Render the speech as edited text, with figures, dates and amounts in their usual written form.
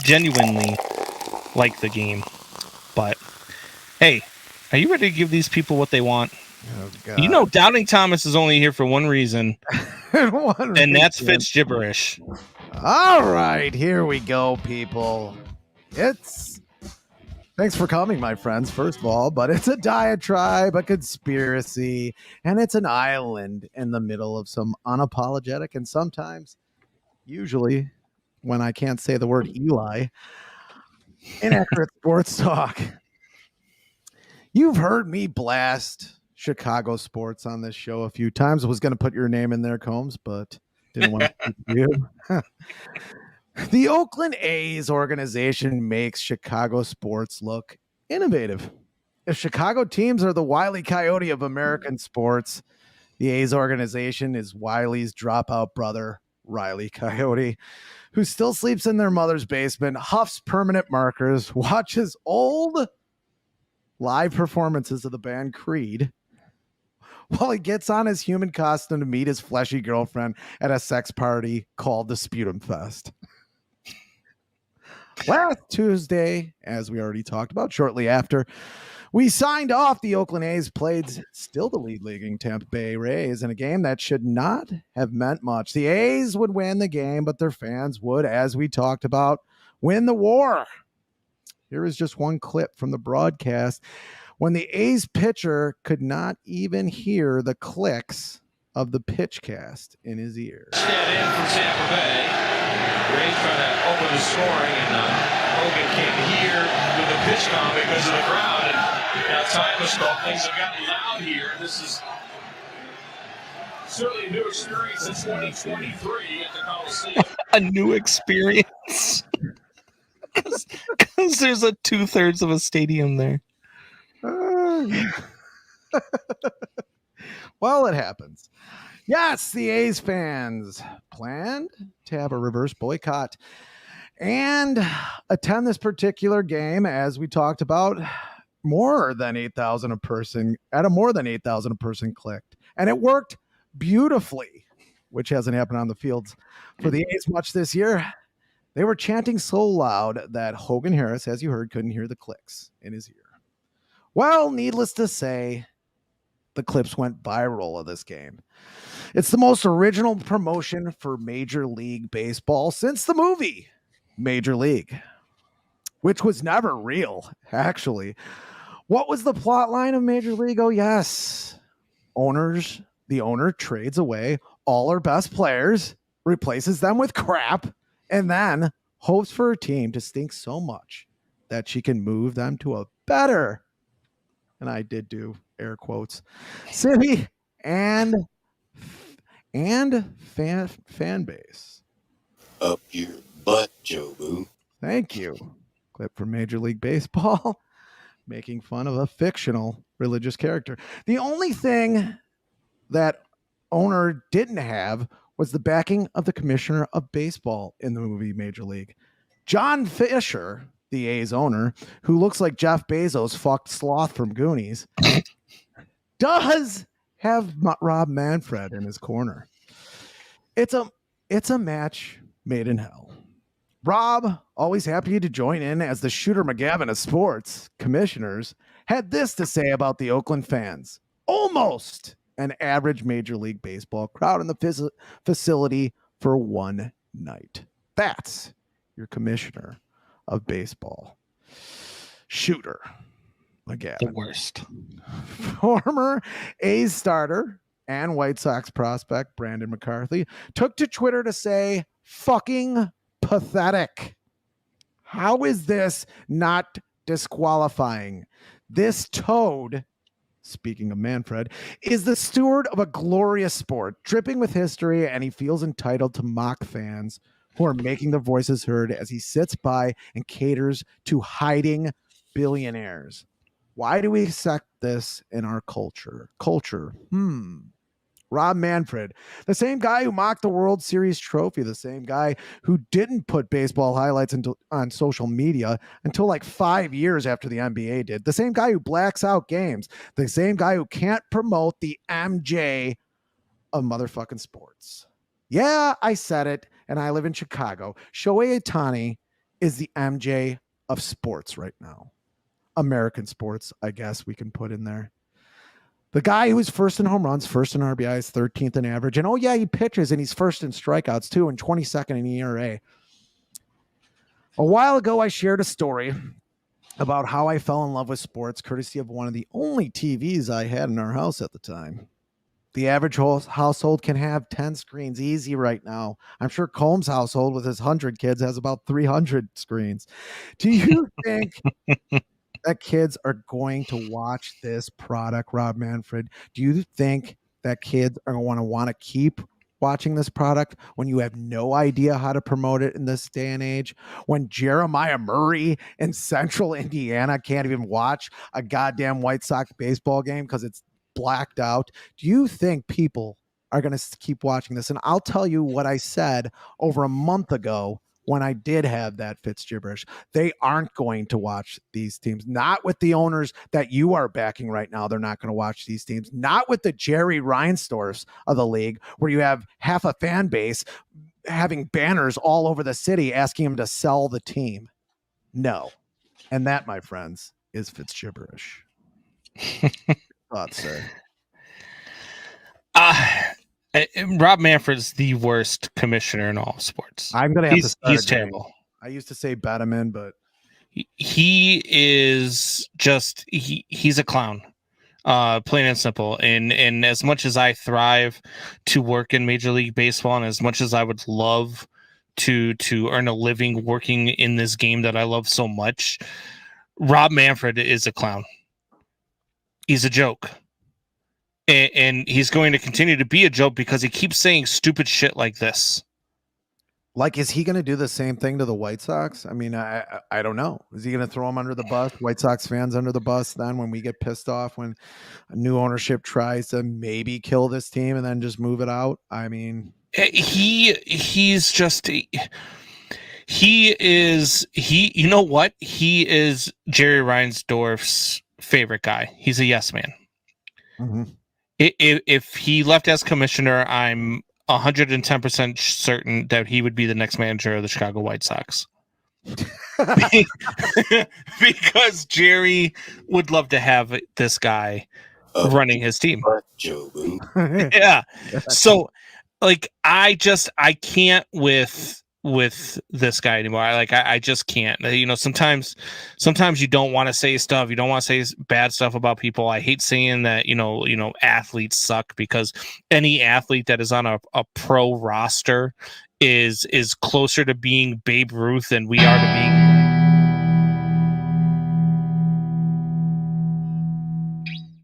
genuinely like the game. But hey, are you ready to give these people what they want? Oh, God. You know, Doubting Thomas is only here for one reason, and that's Fitzgibberish. All right, here we go, people. Thanks for coming, my friends, first of all, but it's a diatribe, a conspiracy, and it's an island in the middle of some unapologetic and sometimes, usually, when I can't say the word Eli, inaccurate sports talk. You've heard me blast Chicago sports on this show a few times. I was going to put your name in there, Combs, but didn't want to speak to you. The Oakland A's organization makes Chicago sports look innovative. If Chicago teams are the Wile E. Coyote of American sports, the A's organization is Wiley's dropout brother, Riley Coyote, who still sleeps in their mother's basement, huffs permanent markers, watches old live performances of the band Creed, while he gets on his human costume to meet his fleshy girlfriend at a sex party called the Sputum Fest. Last Tuesday, as we already talked about, shortly after we signed off, the Oakland A's played still the leading Tampa Bay Rays in a game that should not have meant much. The A's would win the game, but their fans would, as we talked about, win the war. Here is just one clip from the broadcast when the A's pitcher could not even hear the clicks of the pitchcast in his ear. Stand in from Tampa Bay. Rays trying to open the scoring, and Hogan can't hear with the pitch count because of the crowd. And now time has called. Things have gotten loud here. This is certainly a new experience in 2023 at the Coliseum. A new experience. Because there's a 2/3 of a stadium there. Well, it happens. Yes, the A's fans planned to have a reverse boycott and attend this particular game, as we talked about, more than 8,000 a person clicked. And it worked beautifully, which hasn't happened on the fields for the A's much this year. They were chanting so loud that Hogan Harris, as you heard, couldn't hear the clicks in his ear. Well, needless to say, the clips went viral of this game. It's the most original promotion for Major League Baseball since the movie Major League, which was never real, actually. What was the plot line of Major League? Oh, yes. The owner trades away all her best players, replaces them with crap, and then hopes for her team to stink so much that she can move them to a better, and I did do air quotes, city and fan base. Up your butt, Jobu. Thank you. Clip from Major League Baseball making fun of a fictional religious character. The only thing that owner didn't have was the backing of the commissioner of baseball in the movie Major League. John Fisher, the A's owner, who looks like Jeff Bezos fucked Sloth from Goonies, does have Rob Manfred in his corner. It's a match made in hell. Rob, always happy to join in as the Shooter McGavin of sports commissioners, had this to say about the Oakland fans. Almost an average Major League Baseball crowd in the facility for one night. That's your commissioner of baseball, Shooter McGavin. The worst. Former A's starter and White Sox prospect Brandon McCarthy took to Twitter to say, fucking pathetic. How is this not disqualifying? This toad, speaking of Manfred, is the steward of a glorious sport, dripping with history, and he feels entitled to mock fans who are making their voices heard as he sits by and caters to hiding billionaires. Why do we accept this in our culture? Rob Manfred, the same guy who mocked the World Series trophy, the same guy who didn't put baseball highlights on social media until like 5 years after the NBA did, the same guy who blacks out games, the same guy who can't promote the MJ of motherfucking sports. Yeah, I said it, and I live in Chicago. Shohei Ohtani is the MJ of sports right now. American sports, I guess we can put in there. The guy who's first in home runs, first in RBIs, 13th in average. And oh, yeah, he pitches and he's first in strikeouts too, and 22nd in ERA. A while ago, I shared a story about how I fell in love with sports, courtesy of one of the only TVs I had in our house at the time. The average household can have 10 screens easy right now. I'm sure Combs' household with his 100 kids has about 300 screens. Do you think that kids are going to watch this product, Rob Manfred? Do you think that kids are going to want to keep watching this product when you have no idea how to promote it in this day and age? When Jeremiah Murray in Central Indiana can't even watch a goddamn White Sox baseball game because it's blacked out. Do you think people are going to keep watching this? And I'll tell you what I said over a month ago when I did have that Fitzgibberish. They aren't going to watch these teams. Not with the owners that you are backing right now. They're not going to watch these teams. Not with the Jerry Reinsdorfs of the league, where you have half a fan base having banners all over the city asking him to sell the team. No. And that, my friends, is Fitzgibberish. Thoughts, sir? Rob Manfred's the worst commissioner in all of sports. I'm gonna have to start he's terrible. I used to say Betterman, but he is just he's a clown. Plain and simple. And as much as I thrive to work in Major League Baseball, and as much as I would love to earn a living working in this game that I love so much, Rob Manfred is a clown. He's a joke. And he's going to continue to be a joke because he keeps saying stupid shit like this. Like, is he going to do the same thing to the White Sox? I mean, I don't know. Is he going to throw them under the bus, White Sox fans under the bus, then when we get pissed off when a new ownership tries to maybe kill this team and then just move it out? I mean, he's just... He you know what? He is Jerry Reinsdorf's favorite guy. He's a yes man. Mm-hmm. If he left as commissioner, I'm 110% certain that he would be the next manager of the Chicago White Sox. Because Jerry would love to have this guy running his team. Yeah. So, like, I can't with this guy anymore. I just can't. You know, sometimes you don't want to say stuff. You don't want to say bad stuff about people. I hate saying that, you know, athletes suck, because any athlete that is on a pro roster is closer to being Babe Ruth than we are to being